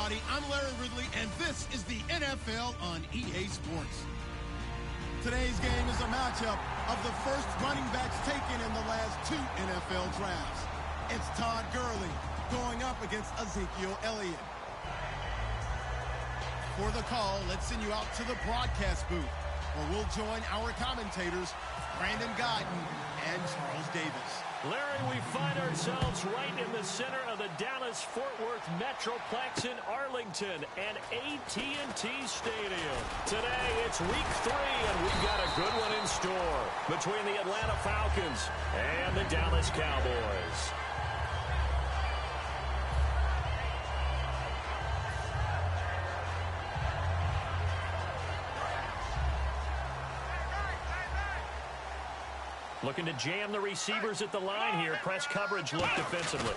everybody. I'm Larry Ridley, and this is the NFL on EA Sports. Today's game is a matchup of the first running backs taken in the last 2 NFL drafts. It's Todd Gurley going up against Ezekiel Elliott. For the call, let's send you out to the broadcast booth, where we'll join our commentators, Brandon Guyton and Charles Davis. Larry, we find ourselves right in the center of the Dallas-Fort Worth Metroplex in Arlington and AT&T Stadium. Today, it's week 3, and we've got a good one in store between the Atlanta Falcons and the Dallas Cowboys. Looking to jam the receivers at the line here. Press coverage look defensively.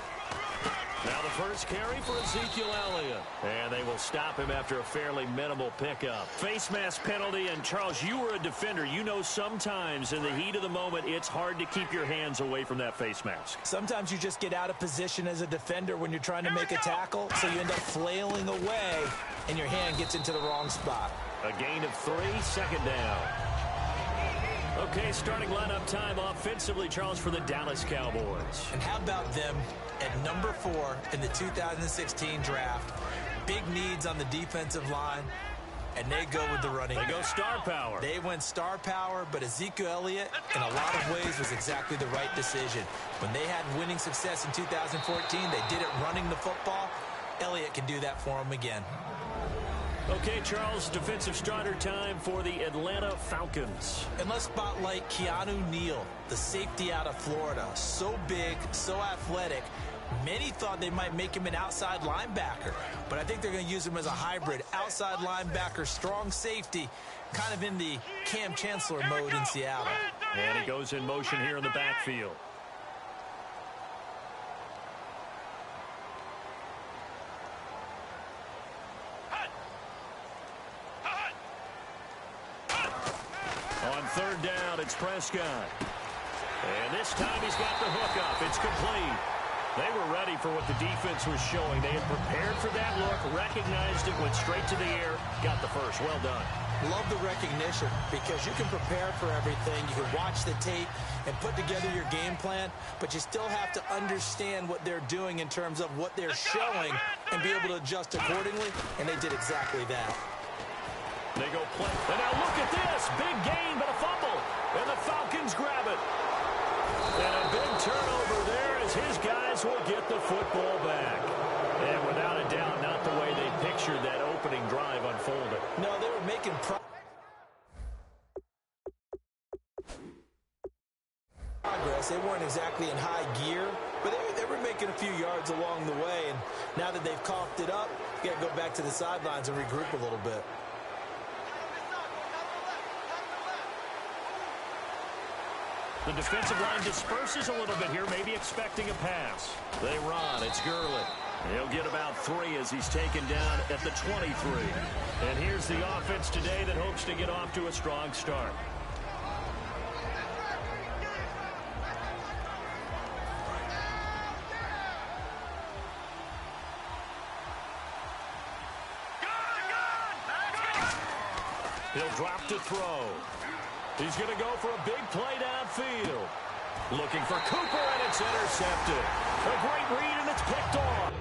Now the first carry for Ezekiel Elliott. And they will stop him after a fairly minimal pickup. Face mask penalty. And Charles, you were a defender. You know sometimes in the heat of the moment, it's hard to keep your hands away from that face mask. Sometimes you just get out of position as a defender when you're trying to make a tackle. So you end up flailing away and your hand gets into the wrong spot. A gain of 3, second down. Okay, starting lineup time offensively, Charles, for the Dallas Cowboys. And how about them at number 4 in the 2016 draft? Big needs on the defensive line, and they go with the running back. They go star power. They went star power, but Ezekiel Elliott, in a lot of ways, was exactly the right decision. When they had winning success in 2014, they did it running the football. Elliott can do that for them again. Okay, Charles, defensive starter time for the Atlanta Falcons. And let's spotlight Keanu Neal, the safety out of Florida. So big, so athletic. Many thought they might make him an outside linebacker, but I think they're going to use him as a hybrid. Outside linebacker, strong safety, kind of in the Cam Chancellor mode in Seattle. And he goes in motion here in the backfield. On third down, it's Prescott. And this time he's got the hook up. It's complete. They were ready for what the defense was showing. They had prepared for that look, recognized it, went straight to the air, got the first. Well done. Love the recognition because you can prepare for everything. You can watch the tape and put together your game plan, but you still have to understand what they're doing in terms of what they're showing and be able to adjust accordingly, and they did exactly that. They go play. And now look at this. Big gain, but a fumble. And the Falcons grab it. And a big turnover there as his guys will get the football back. And without a doubt, not the way they pictured that opening drive unfolded. No, they were making progress. They weren't exactly in high gear, but they were making a few yards along the way. And now that they've coughed it up, you got to go back to the sidelines and regroup a little bit. The defensive line disperses a little bit here, maybe expecting a pass. They run. It's Gurley. He'll get about 3 as he's taken down at the 23. And here's the offense today that hopes to get off to a strong start. He'll drop to throw. He's going to go for a big play downfield. Looking for Cooper, and it's intercepted. A great read, and it's picked off.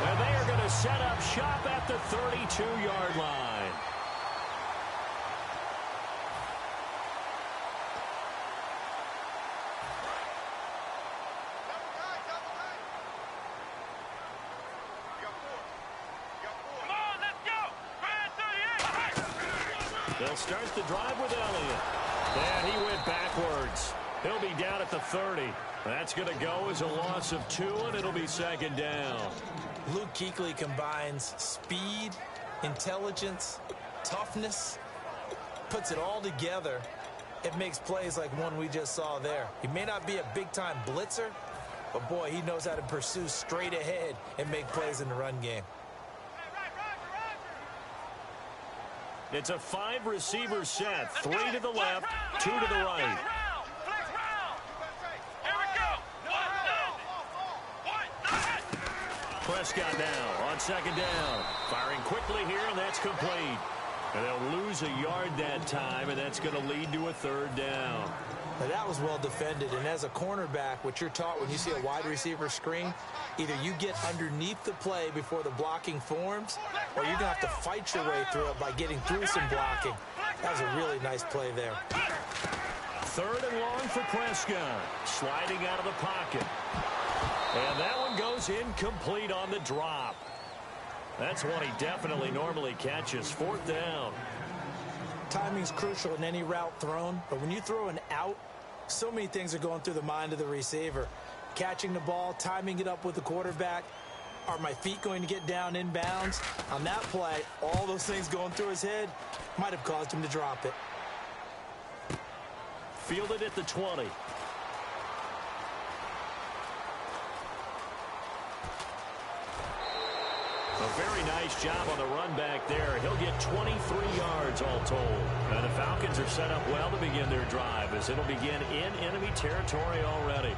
And they are going to set up shop at the 32-yard line. They'll start the drive with Elliott. And he went backwards. He'll be down at the 30. That's going to go as a loss of 2, and it'll be second down. Luke Kuechly combines speed, intelligence, toughness, puts it all together. It makes plays like one we just saw there. He may not be a big-time blitzer, but, boy, he knows how to pursue straight ahead and make plays in the run game. It's a 5-receiver set. 3 to the left, 2 to the right. Prescott now on second down. Firing quickly here, and that's complete. And they'll lose a yard that time, and that's going to lead to a third down. Now that was well defended, and as a cornerback, what you're taught when you see a wide receiver screen, either you get underneath the play before the blocking forms, or you're going to have to fight your way through it by getting through some blocking. That was a really nice play there. Third and long for Prescott. Sliding out of the pocket. And that one goes incomplete on the drop. That's one he definitely normally catches. Fourth down. Timing's crucial in any route thrown, but when you throw an out, so many things are going through the mind of the receiver. Catching the ball, timing it up with the quarterback. Are my feet going to get down in bounds? On that play, all those things going through his head might have caused him to drop it. Fielded at the 20. A very nice job on the run back there. He'll get 23 yards all told. And the Falcons are set up well to begin their drive as it'll begin in enemy territory already.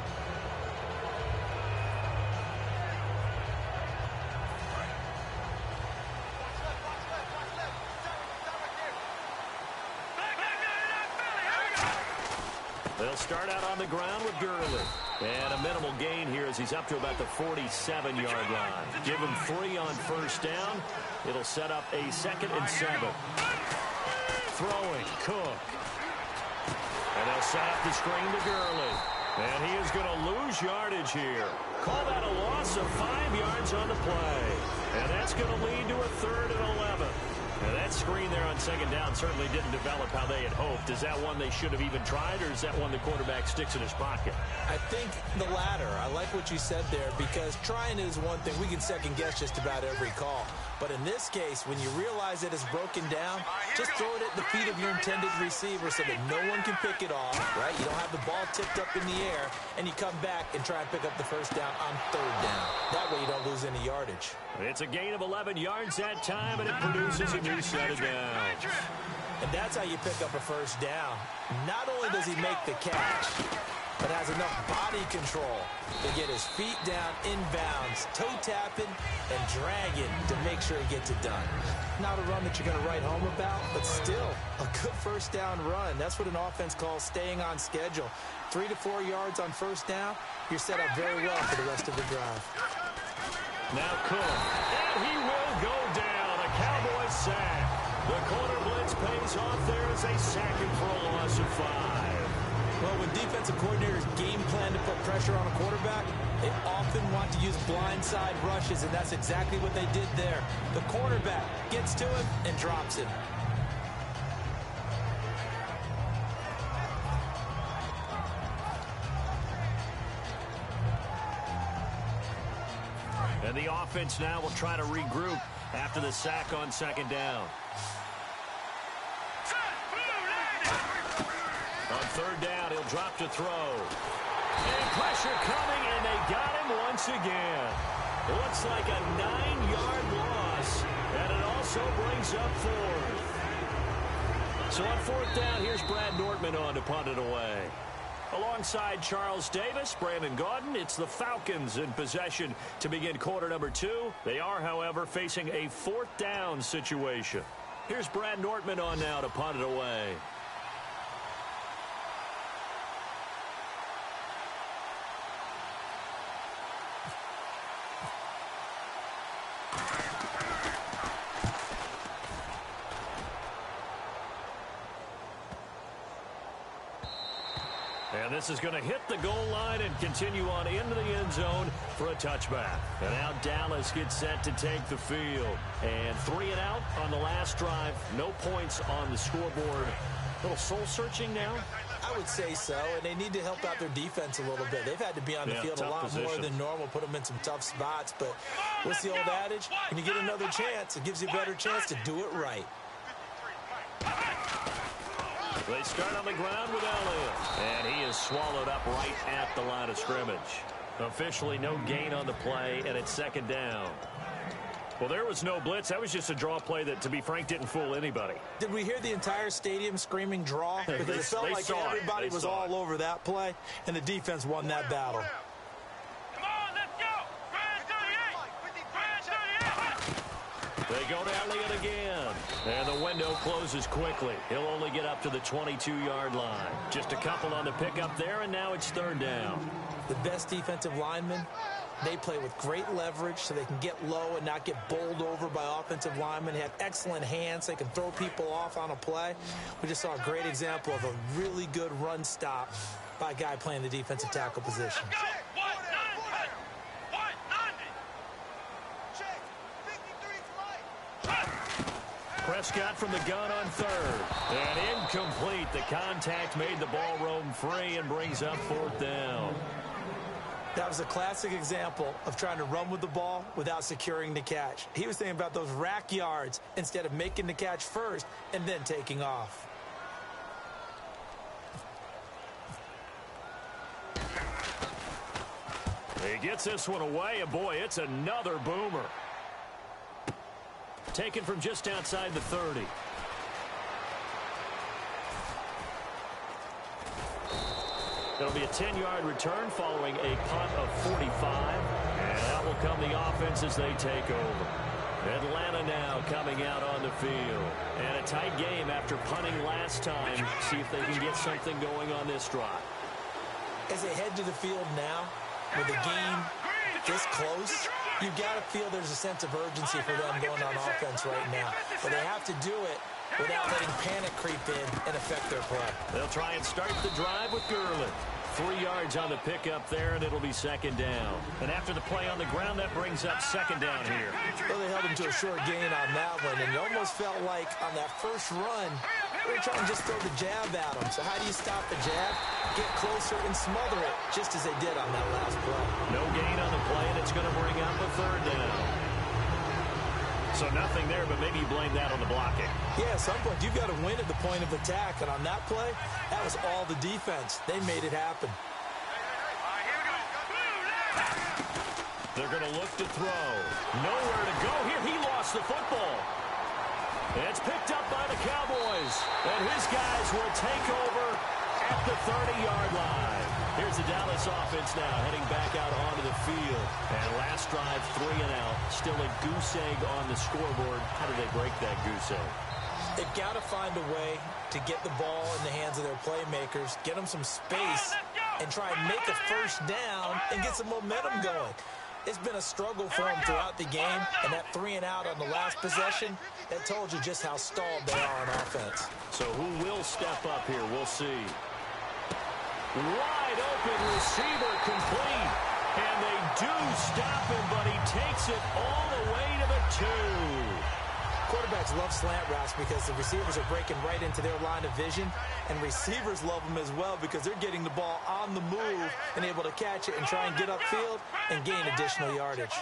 They'll start out on the ground with Gurley. And a minimal gain here as he's up to about the 47-yard line. Give him 3 on first down. It'll set up a 2nd and 7. Throwing, Cook. And they'll set up the screen to Gurley. And he is going to lose yardage here. Call that a loss of 5 yards on the play. And that's going to lead to a 3rd and 11. Now that screen there on second down certainly didn't develop how they had hoped. Is that one they should have even tried, or is that one the quarterback sticks in his pocket? I think the latter. I like what you said there, because trying is one thing. We can second guess just about every call. But in this case, when you realize it is broken down, just throw it at the feet of your intended receiver so that no one can pick it off, right? You don't have the ball tipped up in the air, and you come back and try and pick up the first down on 3rd down. That way you don't lose any yardage. It's a gain of 11 yards that time, and it produces a new set of downs. And that's how you pick up a first down. Not only does he make the catch, but has enough body control to get his feet down inbounds, toe tapping and dragging to make sure he gets it done. Not a run that you're going to write home about, but still a good first down run. That's what an offense calls staying on schedule. 3 to 4 yards on first down, you're set up very well for the rest of the drive. Now Cook, and he will go down. A Cowboys sack. The corner blitz pays off there as they sack him for a loss of 5. Well, when defensive coordinators game plan to put pressure on a quarterback, they often want to use blindside rushes, and that's exactly what they did there. The cornerback gets to him and drops him. And the offense now will try to regroup after the sack on second down. On third down, he'll drop to throw. And pressure coming, and they got him once again. It looks like a 9-yard loss, and it also brings up 4th. So on 4th down, here's Brad Nortman on to punt it away. Alongside Charles Davis, Brandon Gaudin, it's the Falcons in possession to begin quarter number 2. They are, however, facing a 4th down situation. Here's Brad Nortman on now to punt it away. And this is going to hit the goal line and continue on into the end zone for a touchback. And now Dallas gets set to take the field. And 3 and out on the last drive. No points on the scoreboard. A little soul-searching now? I would say so, and they need to help out their defense a little bit. They've had to be on the field a lot more than normal, put them in some tough spots. But what's the old adage? When you get another chance, it gives you a better chance to do it right. They start on the ground with Elliott, and he is swallowed up right at the line of scrimmage. Officially no gain on the play, and it's second down. Well, there was no blitz. That was just a draw play that, to be frank, didn't fool anybody. Did we hear the entire stadium screaming draw? Because it felt like everybody was all over that play, and the defense won that battle. Come on, let's go! They go to Elliott again. And the window closes quickly. He'll only get up to the 22-yard line. Just a couple on the pickup there, and now it's third down. The best defensive linemen, they play with great leverage so they can get low and not get bowled over by offensive linemen. They have excellent hands. They can throw people off on a play. We just saw a great example of a really good run stop by a guy playing the defensive tackle position. Prescott from the gun on third. And incomplete. The contact made the ball roam free and brings up fourth down. That was a classic example of trying to run with the ball without securing the catch. He was thinking about those rack yards instead of making the catch first and then taking off. He gets this one away, and boy, it's another boomer. Taken from just outside the 30. It'll be a 10-yard return following a punt of 45. And that will come the offense as they take over. Atlanta now coming out on the field. And a tight game after punting last time. See if they can get something going on this drive. As they head to the field now, with the game this close, you've got to feel there's a sense of urgency for them going on offense right now. But they have to do it without letting panic creep in and affect their play. They'll try and start the drive with Gurley. 3 yards on the pickup there, and it'll be second down. And after the play on the ground, that brings up second down here. Well, they held him to a short gain on that one, and it almost felt like on that first run, they were trying to just throw the jab at him. So how do you stop the jab? Get closer and smother it, just as they did on that last play. No gain on the play, and it's going to bring up a third down. So nothing there, but maybe you blame that on the blocking. Yeah, at some point, you've got to win at the point of attack. And on that play, that was all the defense. They made it happen. They're going to look to throw. Nowhere to go here. He lost the football. It's picked up by the Cowboys. And his guys will take over at the 30-yard line. Here's the Dallas offense now heading back out onto the field. And last drive, 3 and out. Still a goose egg on the scoreboard. How do they break that goose egg? They've got to find a way to get the ball in the hands of their playmakers, get them some space, and try and make a first down and get some momentum going. It's been a struggle for them throughout the game, and that 3 and out on the last possession, that told you just how stalled they are on offense. So who will step up here? We'll see. Wide open receiver complete. And they do stop him, but he takes it all the way to the 2. Quarterbacks love slant routes because the receivers are breaking right into their line of vision, and receivers love them as well because they're getting the ball on the move and able to catch it and try and get upfield and gain additional yardage.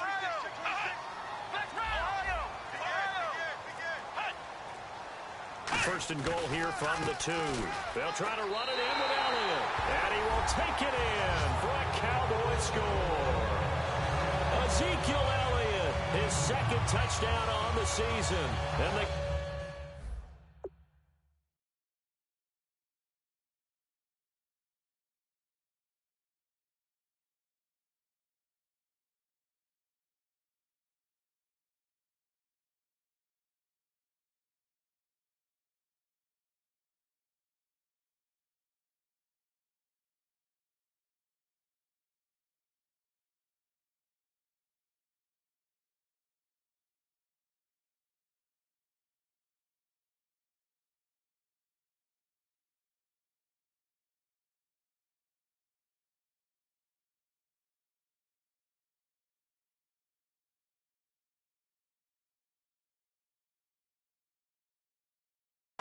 First and goal here from the 2. They'll try to run it in with Elliott. And he will take it in for a Cowboy score. Ezekiel Elliott, his second touchdown on the season. And the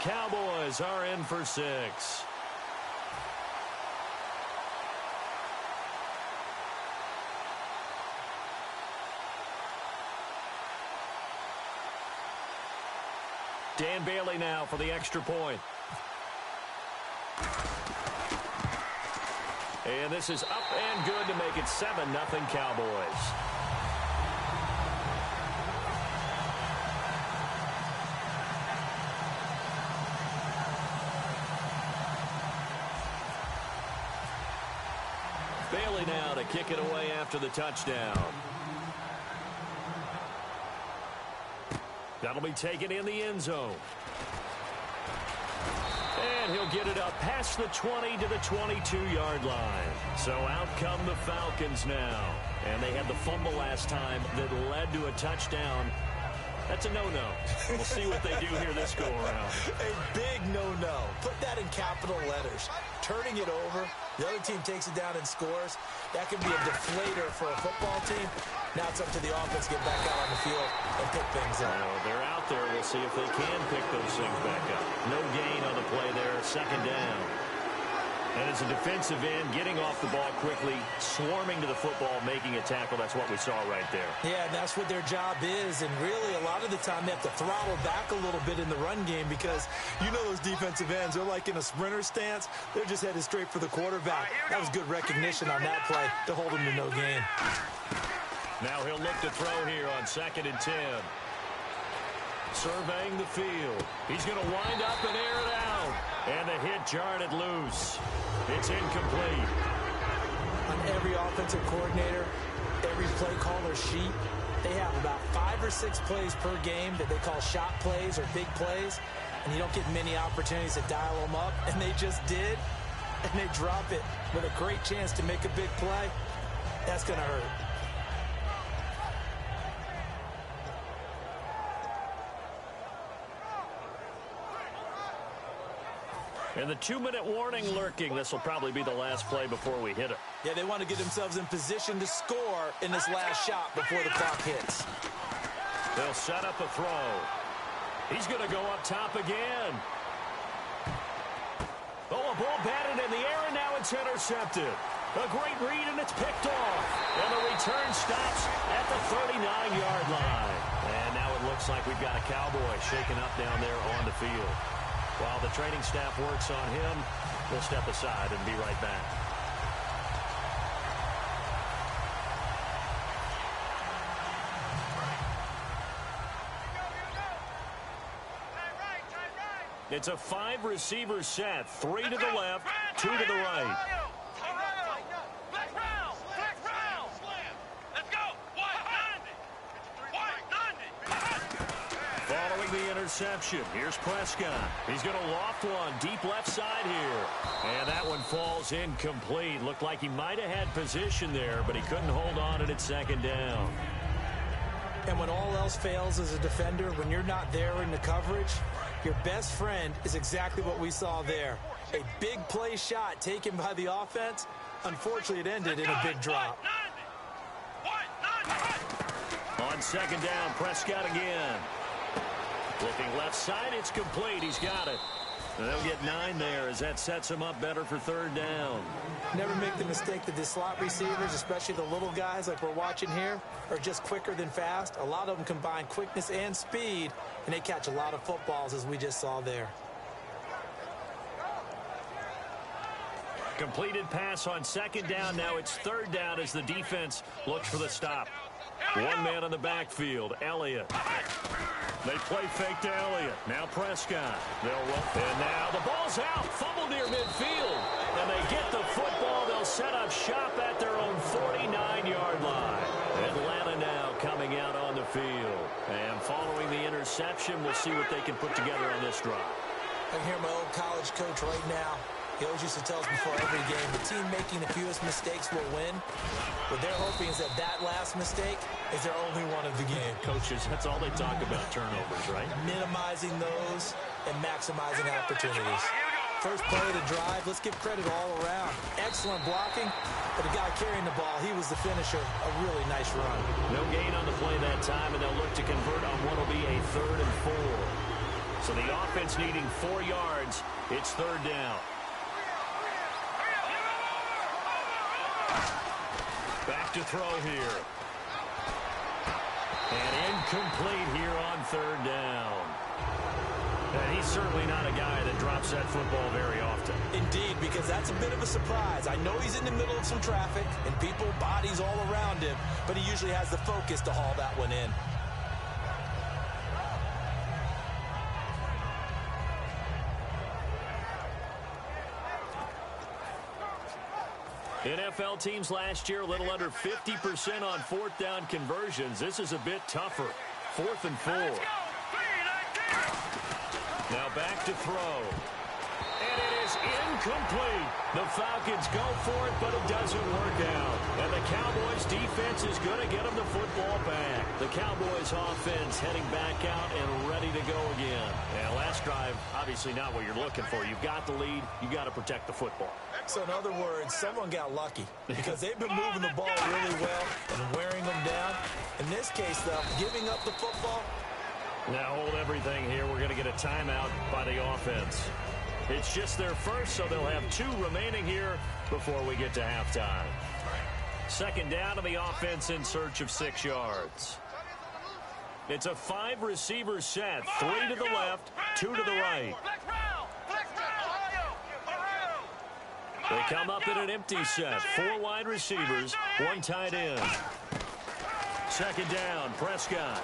Cowboys are in for 6. Dan Bailey now for the extra point. And this is up and good to make it 7-0 Cowboys. Bailey now to kick it away after the touchdown. That'll be taken in the end zone. And he'll get it up past the 20 to the 22-yard line. So out come the Falcons now. And they had the fumble last time that led to a touchdown. That's a no-no. We'll see what they do here this go-around. A big no-no. Put that in capital letters. Turning it over, the other team takes it down and scores. That could be a deflator for a football team. Now it's up to the offense to get back out on the field and pick things up. Well, they're out there. We'll see if they can pick those things back up. No gain on the play there. Second down. And as a defensive end, getting off the ball quickly, swarming to the football, making a tackle. That's what we saw right there. Yeah, and that's what their job is. And really, a lot of the time, they have to throttle back a little bit in the run game because you know those defensive ends, they're like in a sprinter stance. They're just headed straight for the quarterback. That was good recognition on that play to hold him to no gain. Now he'll look to throw here on 2nd and 10. Surveying the field. He's going to wind up and air it out. And the hit jarred it loose. It's incomplete. On every offensive coordinator, every play caller sheet, they have about 5 or 6 plays per game that they call shot plays or big plays. And you don't get many opportunities to dial them up. And they just did. And they drop it with a great chance to make a big play. That's going to hurt. And the 2-minute warning lurking. This will probably be the last play before we hit it. Yeah, they want to get themselves in position to score in this last shot before the clock hits. They'll set up a throw. He's going to go up top again. Oh, a ball batted in the air, and now it's intercepted. A great read, and it's picked off. And the return stops at the 39-yard line. And now it looks like we've got a Cowboy shaken up down there on the field. While the training staff works on him, we'll step aside and be right back. It's a 5-receiver set. 3 to the left, 2 to the right. Following the interception, here's Prescott. He's going to loft one deep left side here. And that one falls incomplete. Looked like he might have had position there, but he couldn't hold on at its 2nd down. And when all else fails as a defender, when you're not there in the coverage, your best friend is exactly what we saw there. A big play shot taken by the offense. Unfortunately, it ended in a big drop. On 2nd down, Prescott again. Looking left side, it's complete. He's got it. And they'll get 9 there as that sets him up better for 3rd down. Never make the mistake that the slot receivers, especially the little guys like we're watching here, are just quicker than fast. A lot of them combine quickness and speed, and they catch a lot of footballs as we just saw there. Completed pass on 2nd down. Now it's 3rd down as the defense looks for the stop. One man on the backfield, Elliott. They play fake to Elliott. Now Prescott. They'll roll. And now the ball's out. Fumble near midfield. And they get the football. They'll set up shop at their own 49-yard line. Atlanta now coming out on the field. And following the interception, we'll see what they can put together on this drive. I can hear my old college coach right now. He always used to tell us before every game, the team making the fewest mistakes will win. What they're hoping is that that last mistake is their only one of the game. Coaches, that's all they talk about, turnovers, right? Minimizing those and maximizing opportunities. First play of the drive, let's give credit all around. Excellent blocking, but the guy carrying the ball, he was the finisher. A really nice run. No gain on the play that time, and they'll look to convert on what will be a 3rd and 4. So the offense needing 4 yards. It's third down. Back to throw here. And incomplete here on third down. And he's certainly not a guy that drops that football very often. Indeed, because that's a bit of a surprise. I know he's in the middle of some traffic and people, bodies all around him, but he usually has the focus to haul that one in. NFL teams last year a little under 50% on fourth down conversions. This is a bit tougher. 4th and 4. Now back to throw. And it is incomplete. The Falcons go for it, but it doesn't work out. And the Cowboys defense is going to get them the football back. The Cowboys offense heading back out and ready to go again. And last drive, obviously not what you're looking for. You've got the lead. You've got to protect the football. So in other words, someone got lucky because they've been moving the ball really well and wearing them down. In this case, though, giving up the football. Now hold everything here. We're going to get a timeout by the offense. It's just their first, so they'll have 2 remaining here before we get to halftime. Second down to the offense in search of 6 yards. It's a 5-receiver set. 3 to the left, 2 to the right. They come up in an empty set. 4 wide receivers, 1 tight end. Second down, Prescott.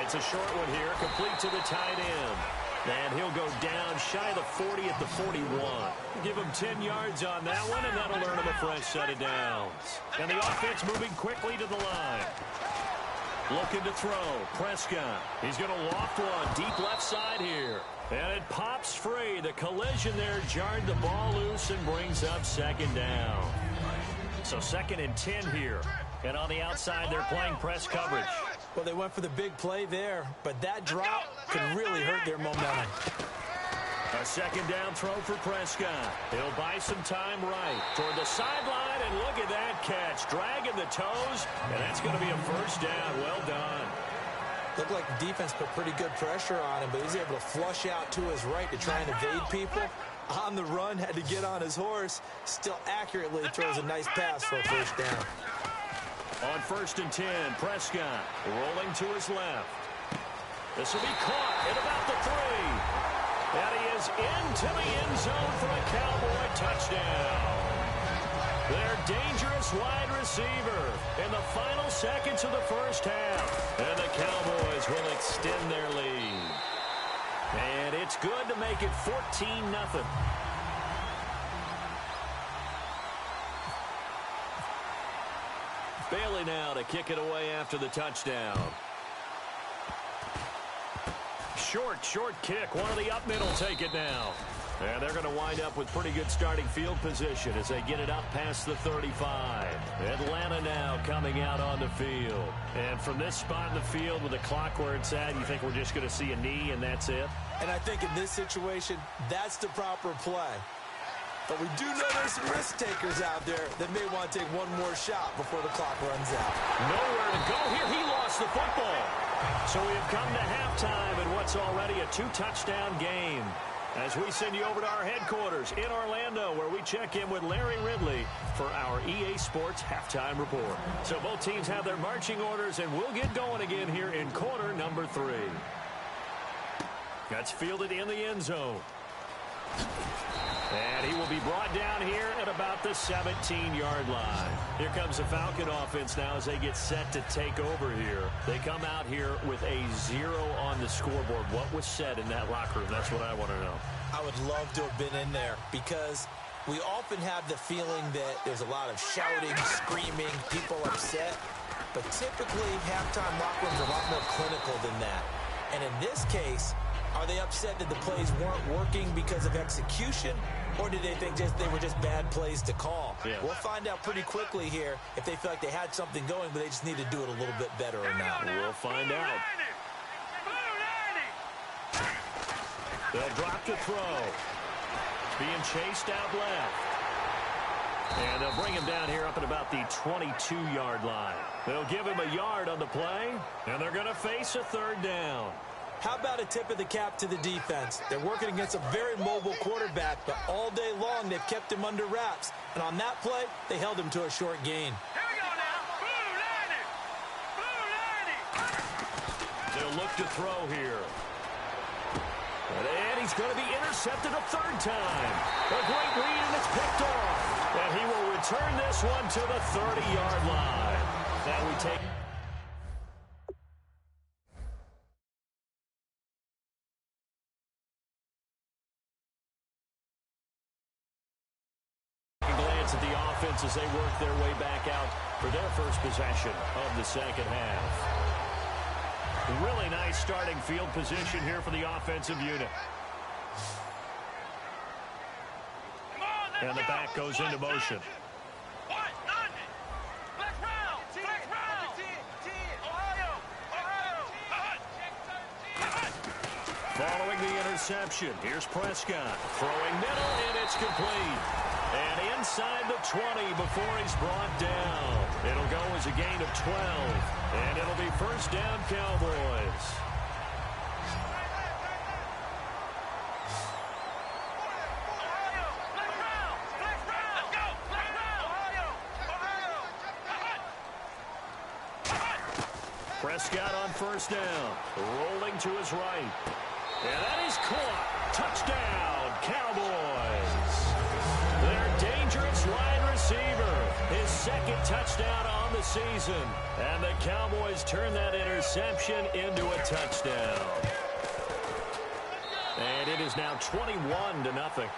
It's a short one here, complete to the tight end. And he'll go down shy of the 40 at the 41. Give him 10 yards on that one, and that'll earn him a fresh set of downs. And the offense moving quickly to the line. Looking to throw. Prescott. He's going to loft one deep left side here. And it pops free. The collision there jarred the ball loose and brings up second down. So 2nd and 10 here. And on the outside, they're playing press coverage. Well, they went for the big play there, but that drop could really hurt their momentum. A second down throw for Prescott. He'll buy some time right toward the sideline, and look at that catch. Dragging the toes, and that's going to be a first down. Well done. Looked like the defense put pretty good pressure on him, but he's able to flush out to his right to try and evade people. On the run, had to get on his horse. Still accurately throws a nice pass for a first down. On 1st and 10, Prescott rolling to his left. This will be caught at about the 3. And he is into the end zone for a Cowboy touchdown. Their dangerous wide receiver in the final seconds of the first half. And the Cowboys will extend their lead. And it's good to make it 14-0. Bailey now to kick it away after the touchdown. Short kick. One of the up middle take it now. And they're going to wind up with pretty good starting field position as they get it up past the 35. Atlanta now coming out on the field. And from this spot in the field with the clock where it's at, you think we're just going to see a knee and that's it? And I think in this situation, that's the proper play. But we do know there's some risk takers out there that may want to take one more shot before the clock runs out. Nowhere to go here. He lost the football. So we have come to halftime in what's already a 2-touchdown game. As we send you over to our headquarters in Orlando, where we check in with Larry Ridley for our EA Sports Halftime Report. So both teams have their marching orders, and we'll get going again here in quarter number 3. That's fielded in the end zone. And he will be brought down here at about the 17-yard line. Here comes the Falcon offense now as they get set to take over here. They come out here with a 0 on the scoreboard. What was said in that locker room? That's what I want to know. I would love to have been in there because we often have the feeling that there's a lot of shouting, screaming, people upset. But typically, halftime locker rooms are a lot more clinical than that. And in this case, are they upset that the plays weren't working because of execution, or did they think they were just bad plays to call? Yeah. We'll find out pretty quickly here if they feel like they had something going, but they just need to do it a little bit better or not. We'll find out. They'll drop the throw. Being chased out left. And they'll bring him down here up at about the 22-yard line. They'll give him a yard on the play, and they're going to face a third down. How about a tip of the cap to the defense? They're working against a very mobile quarterback, but all day long they've kept him under wraps. And on that play, they held him to a short gain. Here we go now. Blue 90. Blue 90. They'll look to throw here. And he's going to be intercepted a third time. A great read, and it's picked off. And he will return this one to the 30-yard line. Now we take... glance at the offense as they work their way back out for their first possession of the second half. Really nice starting field position here for the offensive unit. And the back goes into motion. Following the interception, here's Prescott. Throwing middle, and it's complete. And inside the 20 before he's brought down. It'll go as a gain of 12. And it'll be first down, Cowboys. Prescott on first down. Rolling to his right. And that is caught. Touchdown, Cowboys. Their dangerous wide receiver. His second touchdown on the season. And the Cowboys turn that interception into a touchdown. And it is now 21-0.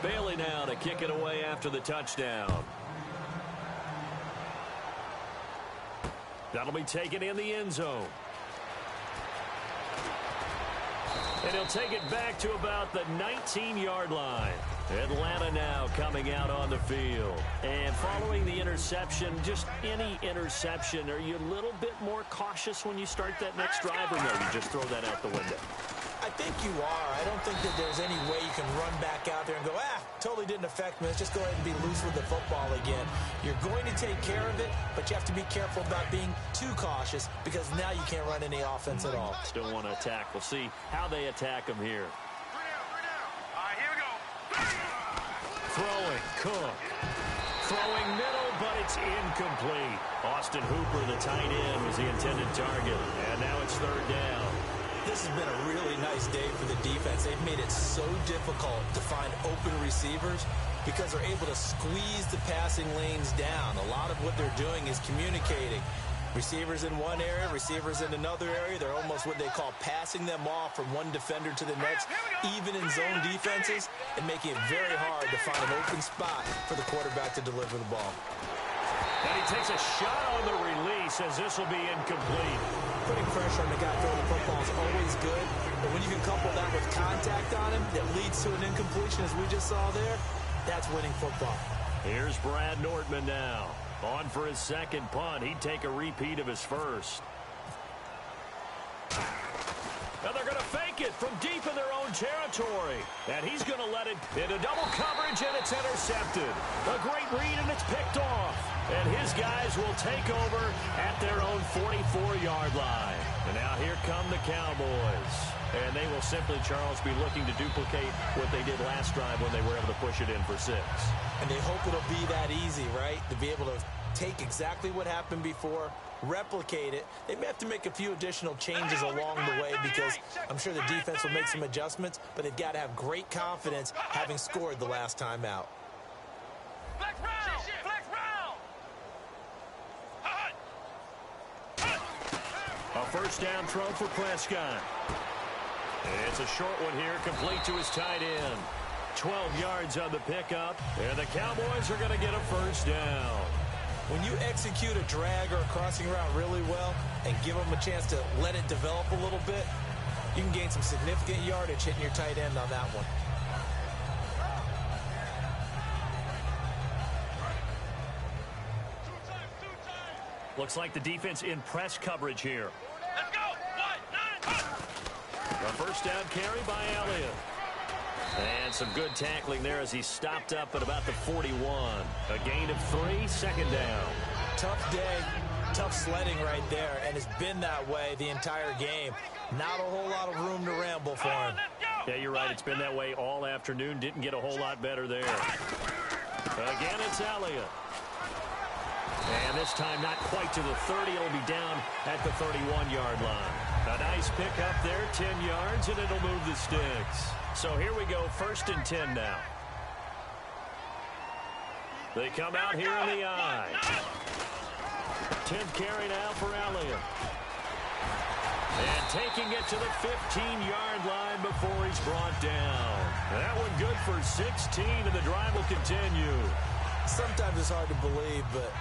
Bailey now to kick it away after the touchdown. That'll be taken in the end zone. And he'll take it back to about the 19-yard line. Atlanta now coming out on the field. And following the interception, just any interception, are you a little bit more cautious when you start that next drive, or no, you just throw that out the window? I think you are. I don't think that there's any way you can run back out there and go, totally didn't affect me. Let's just go ahead and be loose with the football again. You're going to take care of it, but you have to be careful about being too cautious because now you can't run any offense at all. Still want to attack. We'll see how they attack him here. All right, here we go. Throwing, Cook. Throwing middle, but it's incomplete. Austin Hooper, the tight end, was the intended target. And now it's third down. This has been a really nice day for the defense. They've made it so difficult to find open receivers because they're able to squeeze the passing lanes down. A lot of what they're doing is communicating. Receivers in one area, receivers in another area. They're almost what they call passing them off from one defender to the next, even in zone defenses, and making it very hard to find an open spot for the quarterback to deliver the ball. And he takes a shot on the release as this will be incomplete. Putting pressure on the guy throwing the football is always good, but when you can couple that with contact on him that leads to an incompletion, as we just saw there, that's winning football. Here's Brad Nortman now. On for his second punt. He'd take a repeat of his first. Now they're going to fake it from deep in their own territory. And he's going to let it into double coverage, and it's intercepted. A great read, and it's picked off. And his guys will take over at their own 44-yard line. And now here come the Cowboys. And they will simply, Charles, be looking to duplicate what they did last drive when they were able to push it in for 6. And they hope it'll be that easy, right? To be able to take exactly what happened before, replicate it. They may have to make a few additional changes along the way because I'm sure the defense will make some adjustments, but they've got to have great confidence having scored the last time out. Flex round! Flex round! A first down throw for Prescott. It's a short one here, complete to his tight end. 12 yards on the pickup, and the Cowboys are going to get a first down. When you execute a drag or a crossing route really well and give them a chance to let it develop a little bit, you can gain some significant yardage hitting your tight end on that one. Looks like the defense in press coverage here. Let's go! 1, 9, A first down carry by Elliott. And some good tackling there as he stopped up at about the 41. A gain of 3, second down. Tough day, tough sledding right there, and it's been that way the entire game. Not a whole lot of room to ramble for him. Yeah, you're right. It's been that way all afternoon. Didn't get a whole lot better there. Again, it's Elliott. And this time not quite to the 30. It'll be down at the 31-yard line. A nice pick up there, 10 yards, and it'll move the sticks. So here we go, 1st and 10 now. They come out here in the I. 10th carry now for Elliott. And taking it to the 15-yard line before he's brought down. That one good for 16, and the drive will continue. Sometimes it's hard to believe, but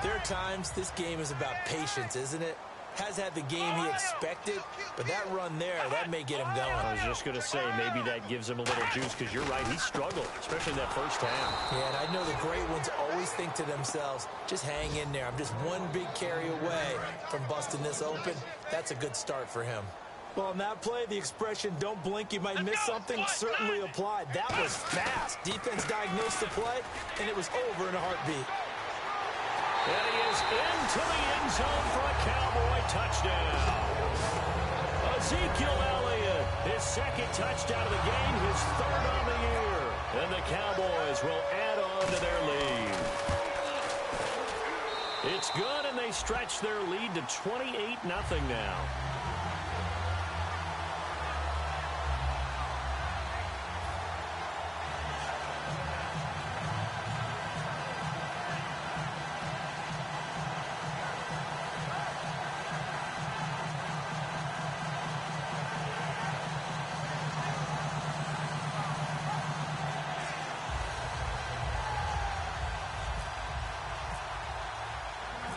there are times this game is about patience, isn't it? Has had the game he expected, but that run there, that may get him going. I was just going to say, maybe that gives him a little juice, because you're right, he struggled, especially that first half. Yeah, and I know the great ones always think to themselves, just hang in there. I'm just one big carry away from busting this open. That's a good start for him. Well, on that play, the expression, don't blink, you might miss something, certainly applied. That was fast. Defense diagnosed the play, and it was over in a heartbeat. And he is into the end zone for a Cowboy touchdown. Ezekiel Elliott, his 2nd touchdown of the game, his 3rd on the year. And the Cowboys will add on to their lead. It's good, and they stretch their lead to 28-0 now.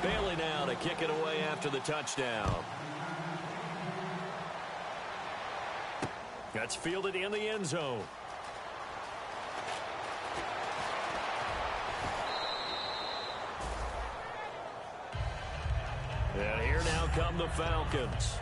Bailey now to kick it away after the touchdown. That's fielded in the end zone. And here now come the Falcons.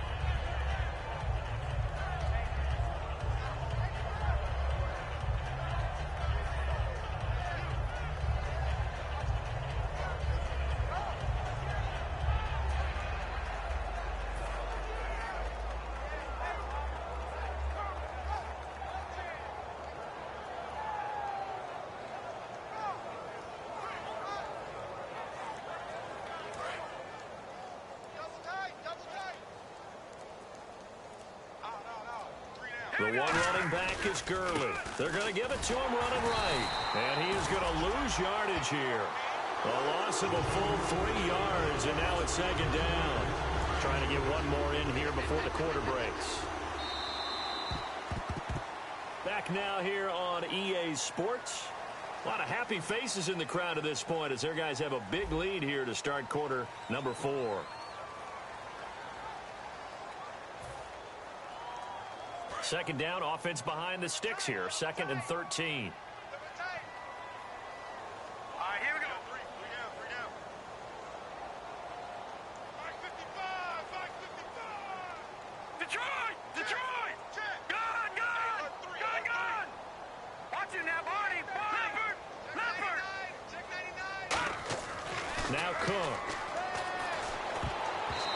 The one running back is Gurley. They're going to give it to him running right. And he is going to lose yardage here. A loss of a full 3 yards, and now it's 2nd down. Trying to get one more in here before the quarter breaks. Back now here on EA Sports. A lot of happy faces in the crowd at this point as their guys have a big lead here to start quarter number 4. Second down, offense behind the sticks here. 2nd and 13. All right, here we go. Three down. 555. Detroit! Gun! Watch it now, Barney! Leopard! Check 99! Now Cook.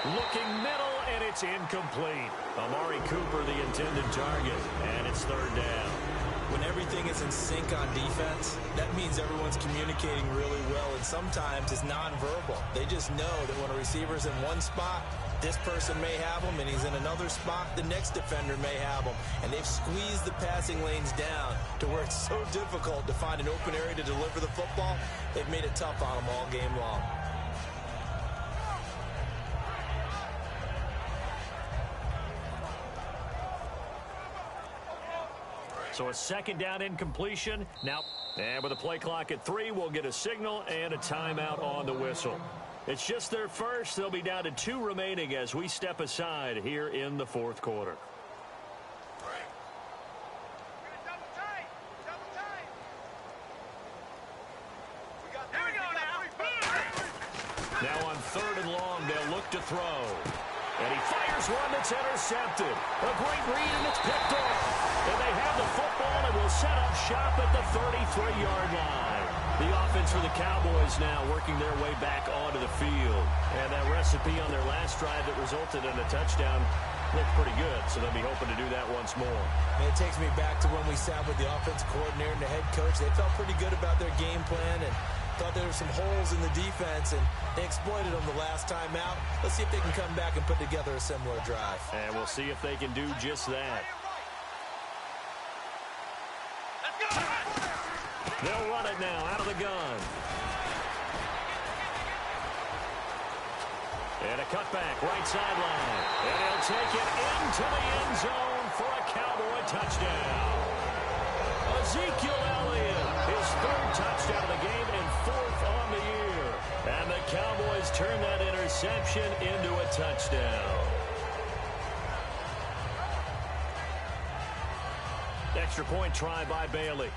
Looking middle, and it's incomplete. Amari Cooper, the intended target, and it's 3rd down. When everything is in sync on defense, that means everyone's communicating really well, and sometimes it's nonverbal. They just know that when a receiver's in one spot, this person may have him, and he's in another spot, the next defender may have him. And they've squeezed the passing lanes down to where it's so difficult to find an open area to deliver the football. They've made it tough on them all game long. So a 2nd down incompletion. Now, and with a play clock at 3, we'll get a signal and a timeout on the whistle. It's just their first. They'll be down to 2 remaining as we step aside here in the 4th quarter. Now on 3rd and long, they'll look to throw. And he fires one that's intercepted. A great read, and it's picked off. And they have the football and will set up shop at the 33-yard line. The offense for the Cowboys now working their way back onto the field. And that recipe on their last drive that resulted in a touchdown looked pretty good, so they'll be hoping to do that once more. And it takes me back to when we sat with the offensive coordinator and the head coach. They felt pretty good about their game plan and thought there were some holes in the defense, and they exploited them the last time out. Let's see if they can come back and put together a similar drive. And we'll see if they can do just that. They'll run it now out of the gun. And a cutback, right sideline. And he'll take it into the end zone for a Cowboy touchdown. Ezekiel Elliott, his third touchdown of the game and fourth on the year. And the Cowboys turn that interception into a touchdown. Extra point try by Bailey.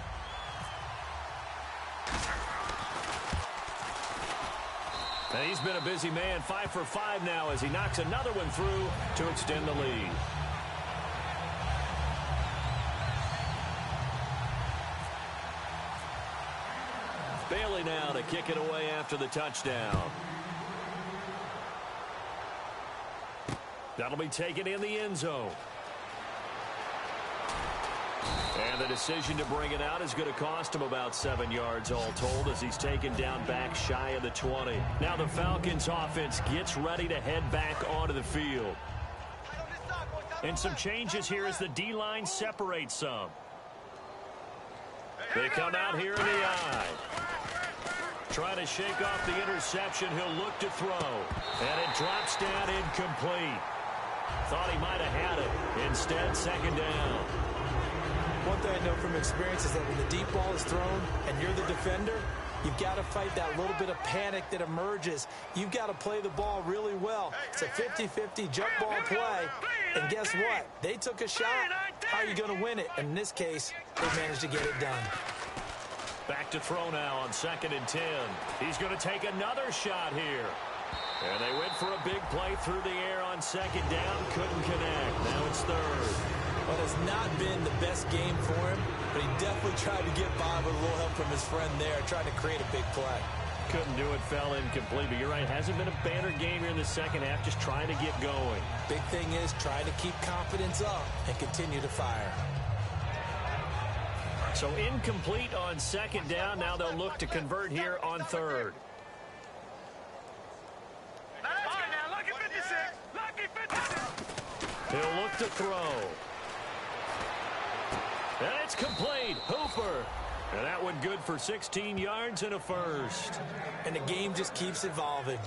And he's been a busy man, 5 for 5 now as he knocks another one through to extend the lead. Bailey now to kick it away after the touchdown. That'll be taken in the end zone. And the decision to bring it out is going to cost him about 7 yards all told as he's taken down back shy of the 20. Now the Falcons offense gets ready to head back onto the field. And some changes here as the D-line separates some. They come out here in the eye. Trying to shake off the interception. He'll look to throw. And it drops down incomplete. Thought he might have had it. Instead, second down. One thing I know from experience is that when the deep ball is thrown and you're the defender, you've got to fight that little bit of panic that emerges. You've got to play the ball really well. It's a 50-50 jump ball play. And guess what? They took a shot. How are you going to win it? And in this case, they managed to get it done. Back to throw now on 2nd and 10. He's going to take another shot here. And they went for a big play through the air on 2nd down. Couldn't connect. Now it's 3rd. Well, it's not been the best game for him, but he definitely tried to get by with a little help from his friend there, trying to create a big play. Couldn't do it, fell incomplete, but you're right, hasn't been a banner game here in the second half, just trying to get going. Big thing is trying to keep confidence up and continue to fire. So incomplete on 2nd down. Now they'll look to convert here on 3rd. He'll look to throw. And it's complete. Hooper. And that one good for 16 yards and a first. And the game just keeps evolving.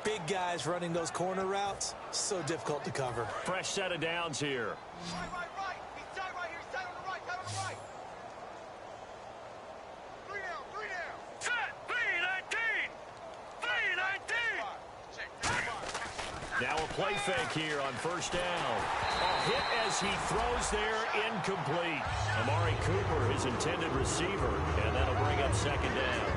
Big guys running those corner routes, so difficult to cover. Fresh set of downs here. Right. He's tied right here. He's tied on the right. Tied on the right. 3 down. Set. 3-19. 3-19. Now a play fake here on 1st down. A hit as he throws there, incomplete. Amari Cooper, his intended receiver, and that'll bring up 2nd down.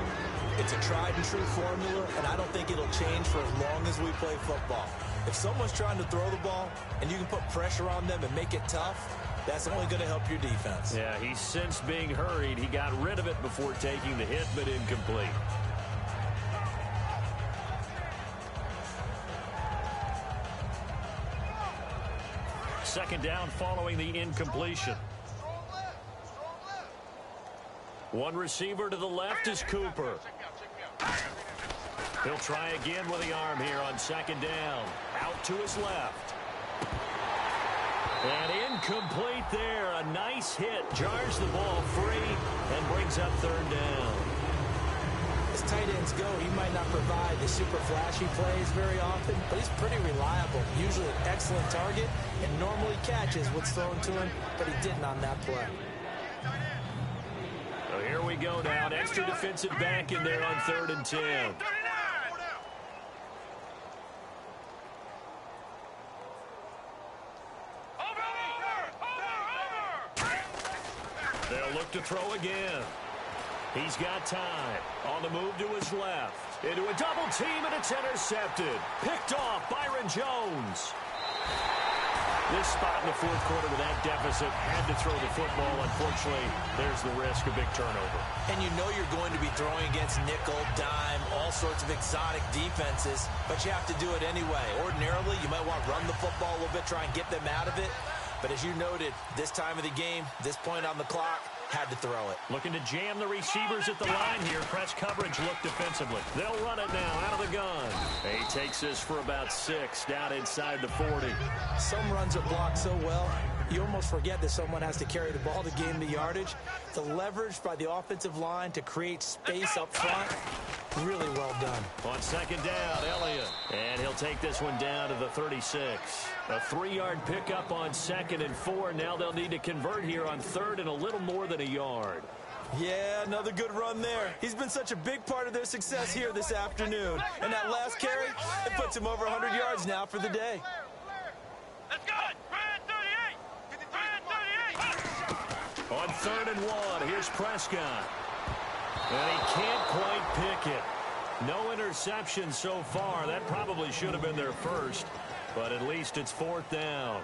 It's a tried-and-true formula, and I don't think it'll change for as long as we play football. If someone's trying to throw the ball and you can put pressure on them and make it tough, that's only going to help your defense. Yeah, he sensed being hurried. He got rid of it before taking the hit, but incomplete. Second down following the incompletion. One receiver to the left is Cooper. He'll try again with the arm here on 2nd down. Out to his left. And incomplete there. A nice hit. Jars the ball free and brings up 3rd down. As tight ends go, he might not provide the super flashy plays very often, but he's pretty reliable. Usually an excellent target and normally catches what's thrown to him, but he didn't on that play. So here we go now. An extra defensive back in there on 3rd and 10. They'll look to throw again. He's got time. On the move to his left. Into a double team, and it's intercepted. Picked off Byron Jones. This spot in the fourth quarter with that deficit, had to throw the football. Unfortunately, there's the risk of big turnover. And you know you're going to be throwing against nickel, dime, all sorts of exotic defenses, but you have to do it anyway. Ordinarily, you might want to run the football a little bit, try and get them out of it. But as you noted, this time of the game, this point on the clock, had to throw it. Looking to jam the receivers at the line here. Press coverage look defensively. They'll run it now out of the gun. He takes this for about 6 down inside the 40. Some runs are blocked so well, you almost forget that someone has to carry the ball to gain the yardage. The leverage by the offensive line to create space up front, really well done. On second down, Elliott. And he'll take this one down to the 36. A 3-yard pickup on 2nd and 4. Now they'll need to convert here on 3rd and a little more than a yard. Yeah, another good run there. He's been such a big part of their success here this afternoon. And that last carry, it puts him over 100 yards now for the day. Let's go! On 3rd and 1, here's Prescott. And he can't quite pick it. No interception so far. That probably should have been their first, but at least it's 4th down.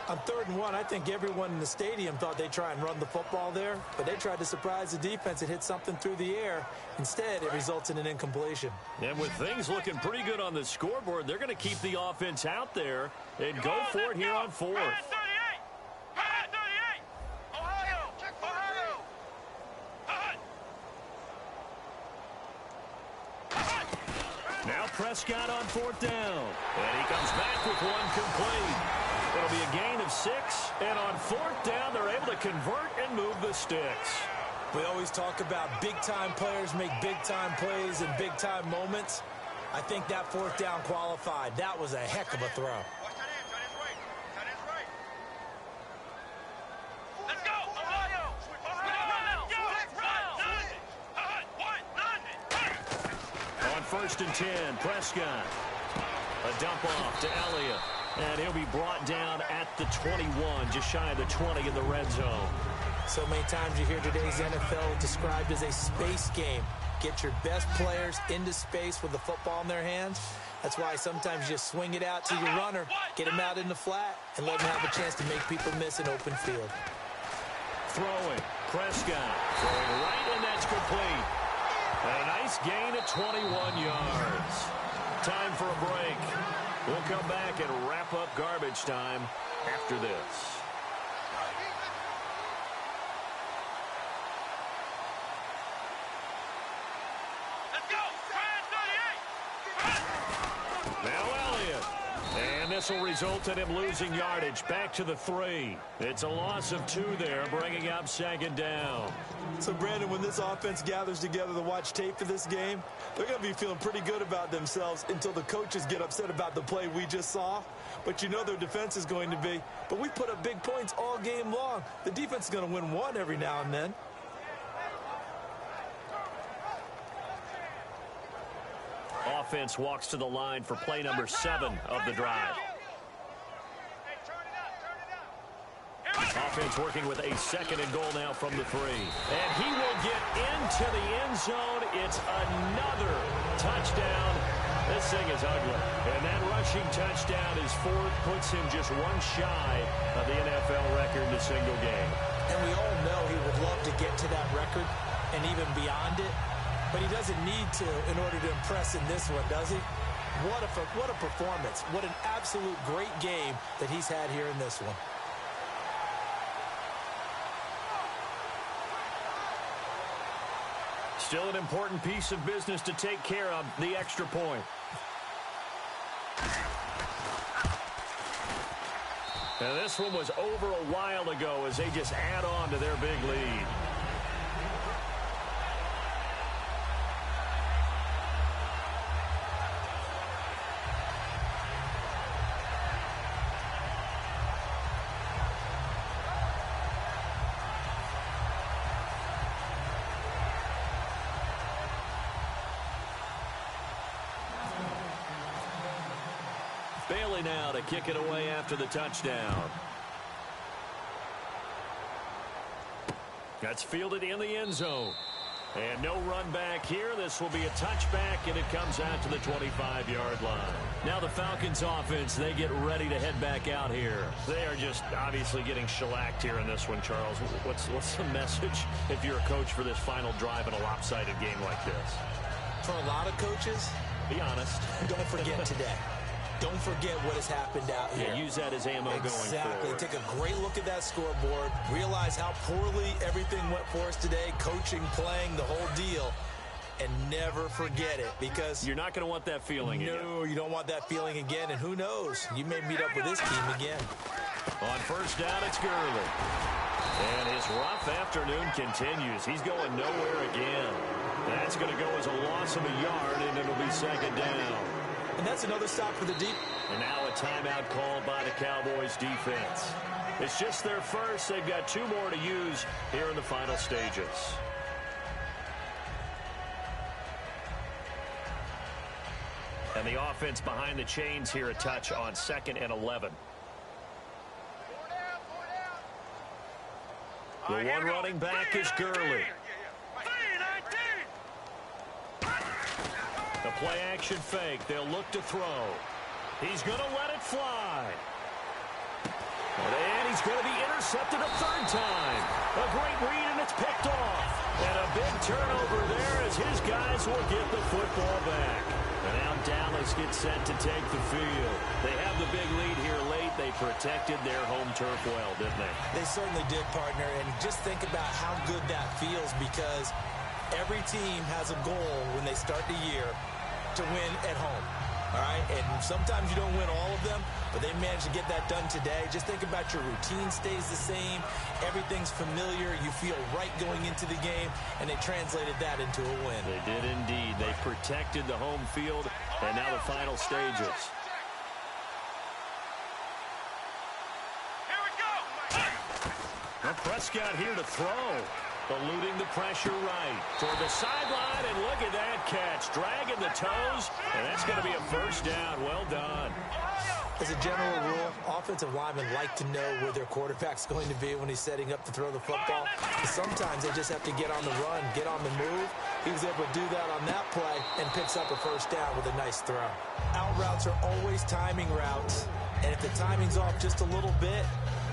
On 3rd and 1, I think everyone in the stadium thought they'd try and run the football there, but they tried to surprise the defense and hit something through the air. Instead, it results in an incompletion. And with things looking pretty good on the scoreboard, they're going to keep the offense out there and go for it here on 4th. Now Prescott on 4th down. And he comes back with one complete. It'll be a gain of 6. And on 4th down, they're able to convert and move the sticks. We always talk about big-time players make big-time plays in big-time moments. I think that 4th down qualified. That was a heck of a throw. Let's go! Ohio! On 1st and 10, Prescott. A dump off to Elliott. And he'll be brought down at the 21, just shy of the 20 in the red zone. So many times you hear today's NFL described as a space game. Get your best players into space with the football in their hands. That's why sometimes you just swing it out to your runner, get him out in the flat, and let him have a chance to make people miss an open field. Throwing, Prescott. Throwing right, and that's complete. And a nice gain of 21 yards. Time for a break. We'll come back and wrap up garbage time after this. This will result in him losing yardage back to the 3. It's a loss of 2 there, bringing up 2nd down. So, Brandon, when this offense gathers together to watch tape for this game, they're going to be feeling pretty good about themselves until the coaches get upset about the play we just saw. But you know their defense is going to be. But we put up big points all game long. The defense is going to win one every now and then. Offense walks to the line for play number 7 of the drive. Offense working with a 2nd and goal now from the 3. And he will get into the end zone. It's another touchdown. This thing is ugly. And that rushing touchdown is 4th, puts him just 1 shy of the NFL record in a single game. And we all know he would love to get to that record and even beyond it. But he doesn't need to in order to impress in this one, does he? What a performance. What an absolute great game that he's had here in this one. Still an important piece of business to take care of, the extra point. And this one was over a while ago as they just add on to their big lead. Bailey now to kick it away after the touchdown. That's fielded in the end zone. And no run back here. This will be a touchback, and it comes out to the 25-yard line. Now the Falcons offense, they get ready to head back out here. They are just obviously getting shellacked here in this one, Charles. What's the message if you're a coach for this final drive in a lopsided game like this? For a lot of coaches, be honest. Don't forget today. Don't forget what has happened out here. Yeah, use that as ammo going forward. Exactly. Take a great look at that scoreboard. Realize how poorly everything went for us today. Coaching, playing, the whole deal. And never forget it, because you're not going to want that feeling again. No, you don't want that feeling again. And who knows? You may meet up with this team again. On first down, it's Gurley. And his rough afternoon continues. He's going nowhere again. That's going to go as a loss of a yard, and it'll be second down. And that's another stop for the deep. And now a timeout called by the Cowboys defense. It's just their first. They've got 2 more to use here in the final stages. And the offense behind the chains here, a touch on 2nd and 11. The one running back is Gurley. The play-action fake. They'll look to throw. He's going to let it fly. And he's going to be intercepted a 3rd time. A great read, and it's picked off. And a big turnover there as his guys will get the football back. And now Dallas gets set to take the field. They have the big lead here late. They protected their home turf well, didn't they? They certainly did, partner. And just think about how good that feels, because every team has a goal when they start the year to win at home. All right, and sometimes you don't win all of them, but they managed to get that done today. Just think about your routine stays the same. Everything's familiar. You feel right going into the game, and they translated that into a win. They did indeed. They protected the home field, and now the final stages. Here we go. Well, Prescott here to throw. Eluding the pressure right toward the sideline, and look at that catch. Dragging the toes, and that's going to be a first down. Well done. As a general rule, offensive linemen like to know where their quarterback's going to be when he's setting up to throw the football. But sometimes they just have to get on the run, get on the move. He was able to do that on that play and picks up a first down with a nice throw. Out routes are always timing routes, and if the timing's off just a little bit,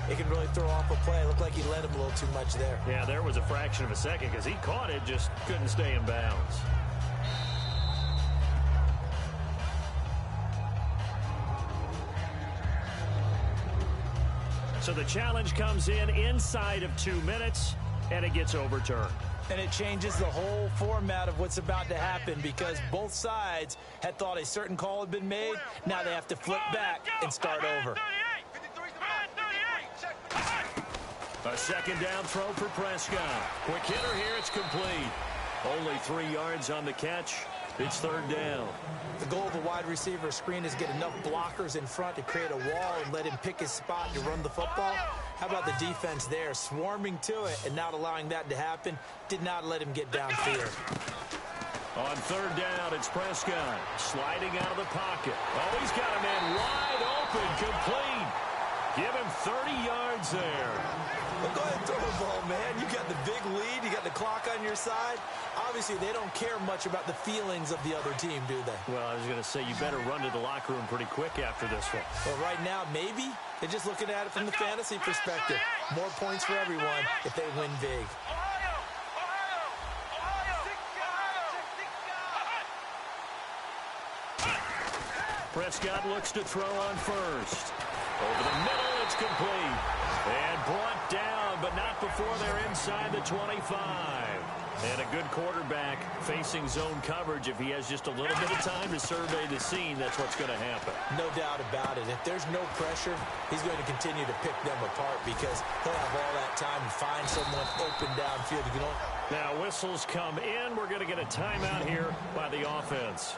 it can really throw off a play. It looked like he let him a little too much there. Yeah, there was a fraction of a second because he caught it, just couldn't stay in bounds. So the challenge comes in inside of 2 minutes, and it gets overturned. And it changes the whole format of what's about to happen, because both sides had thought a certain call had been made. Now they have to flip back and start over. A second down throw for Prescott. Quick hitter here, it's complete. Only 3 yards on the catch. It's 3rd down. The goal of a wide receiver screen is get enough blockers in front to create a wall and let him pick his spot to run the football. How about the defense there, swarming to it and not allowing that to happen? Did not let him get downfield. On 3rd down, it's Prescott sliding out of the pocket. Oh, he's got a man wide open, complete. Give him 30 yards there. Well, go ahead and throw the ball, man. You got the big lead. You got the clock on your side. Obviously, they don't care much about the feelings of the other team, do they? Well, I was going to say, you better run to the locker room pretty quick after this one. Well, right now, maybe. They're just looking at it from the fantasy perspective. More points for everyone if they win big. Prescott looks to throw on first. Over the middle, it's complete. And brought down, but not before they're inside the 25. And a good quarterback facing zone coverage. If he has just a little bit of time to survey the scene, that's what's going to happen. No doubt about it. If there's no pressure, he's going to continue to pick them apart, because he'll have all that time to find someone open downfield. Now whistles come in. We're going to get a timeout here by the offense.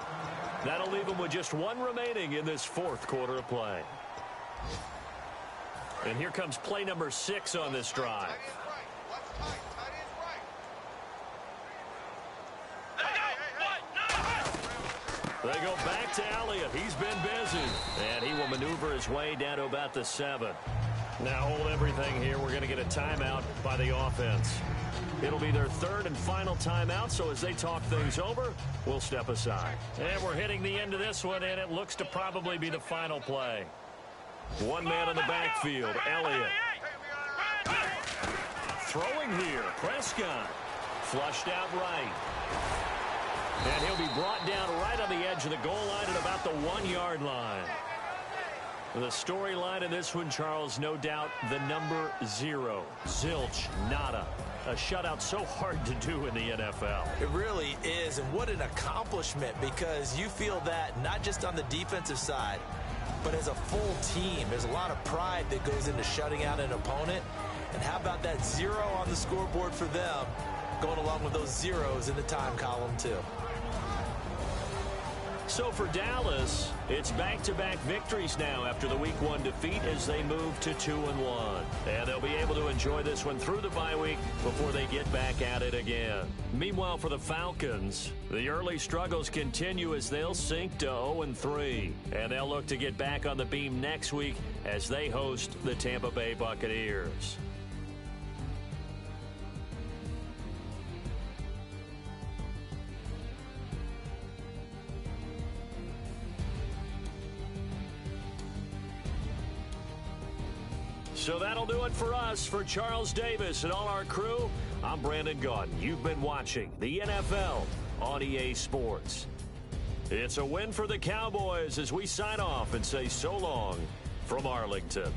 That'll leave them with just 1 remaining in this 4th quarter of play. And here comes play number 6 on this drive. They go back to Elliott. He's been busy. And he will maneuver his way down to about the 7. Now hold everything here. We're going to get a timeout by the offense. It'll be their third and final timeout, so as they talk things over, we'll step aside. And we're hitting the end of this one, and it looks to probably be the final play. One man in the backfield, Elliott. Throwing here, Prescott. Flushed out right. And he'll be brought down right on the edge of the goal line at about the 1-yard line. The storyline in this one, Charles, no doubt the number 0. Zilch, nada. A shutout so hard to do in the NFL. It really is, and what an accomplishment, because you feel that not just on the defensive side, but as a full team. There's a lot of pride that goes into shutting out an opponent. And how about that 0 on the scoreboard for them, going along with those zeros in the time column, too. So for Dallas, it's back-to-back victories now after the Week 1 defeat as they move to 2-1. And they'll be able to enjoy this one through the bye week before they get back at it again. Meanwhile, for the Falcons, the early struggles continue as they'll sink to 0-3. And they'll look to get back on the beam next week as they host the Tampa Bay Buccaneers. So that'll do it for us. For Charles Davis and all our crew, I'm Brandon Gaudin. You've been watching the NFL on EA Sports. It's a win for the Cowboys as we sign off and say so long from Arlington.